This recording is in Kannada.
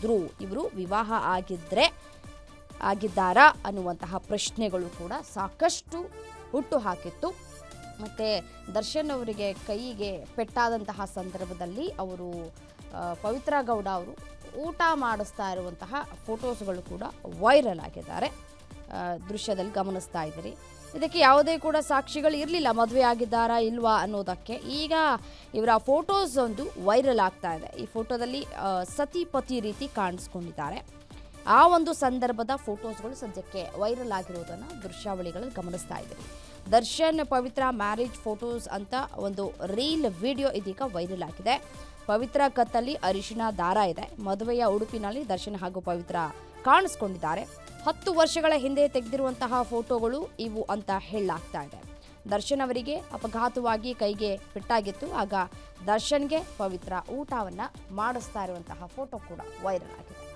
ಇವರು ವಿವಾಹ ಆಗಿದ್ದಾರಾ ಅನ್ನುವಂತಹ ಪ್ರಶ್ನೆಗಳು ಕೂಡ ಸಾಕಷ್ಟು ಹುಟ್ಟು ಹಾಕಿತ್ತು. ಮತ್ತು ದರ್ಶನ್ ಅವರಿಗೆ ಕೈಗೆ ಪೆಟ್ಟಾದಂತಹ ಸಂದರ್ಭದಲ್ಲಿ ಅವರು ಪವಿತ್ರ ಗೌಡ ಅವರು ಊಟ ಮಾಡಿಸ್ತಾ ಇರುವಂತಹ ಫೋಟೋಸ್ಗಳು ಕೂಡ ವೈರಲ್ ಆಗಿದ್ದಾರೆ. ದೃಶ್ಯದಲ್ಲಿ ಗಮನಿಸ್ತಾ ಇದ್ದೀರಿ. ಇದಕ್ಕೆ ಯಾವುದೇ ಕೂಡ ಸಾಕ್ಷಿಗಳು ಇರಲಿಲ್ಲ, ಮದುವೆ ಆಗಿದ್ದಾರಾ ಇಲ್ವಾ ಅನ್ನೋದಕ್ಕೆ. ಈಗ ಇವರ ಫೋಟೋಸ್ ಒಂದು ವೈರಲ್ ಆಗ್ತಾ ಇದೆ. ಈ ಫೋಟೋದಲ್ಲಿ ಸತಿಪತಿ ರೀತಿ ಕಾಣಿಸ್ಕೊಂಡಿದ್ದಾರೆ. ಆ ಒಂದು ಸಂದರ್ಭದ ಫೋಟೋಸ್ಗಳು ಸದ್ಯಕ್ಕೆ ವೈರಲ್ ಆಗಿರೋದನ್ನು ದೃಶ್ಯಾವಳಿಗಳಲ್ಲಿ ಗಮನಿಸ್ತಾ ಇದ್ದೀರಿ. ದರ್ಶನ್ ಪವಿತ್ರ ಮ್ಯಾರೇಜ್ ಫೋಟೋಸ್ ಅಂತ ಒಂದು ರೀಲ್ ವಿಡಿಯೋ ಇದೀಗ ವೈರಲ್ ಆಗಿದೆ. ಪವಿತ್ರ ಕತ್ತಲ್ಲಿ ಅರಿಶಿನ ದಾರ ಇದೆ. ಮದುವೆಯ ಉಡುಪಿನಲ್ಲಿ ದರ್ಶನ್ ಹಾಗೂ ಪವಿತ್ರ ಕಾಣಿಸ್ಕೊಂಡಿದ್ದಾರೆ. 10 ವರ್ಷಗಳ ಹಿಂದೆ ತೆಗೆದಿರುವಂತಹ ಫೋಟೋಗಳು ಇವು ಅಂತ ಹೇಳಲಾಗ್ತಾ ಇದೆ. ದರ್ಶನ್ ಅವರಿಗೆ ಅಪಘಾತವಾಗಿ ಕೈಗೆ ಪೆಟ್ಟಾಗಿತ್ತು. ಆಗ ದರ್ಶನ್ಗೆ ಪವಿತ್ರ ಊಟವನ್ನು ಮಾಡಿಸ್ತಾ ಇರುವಂತಹ ಫೋಟೋ ಕೂಡ ವೈರಲ್ ಆಗಿದೆ.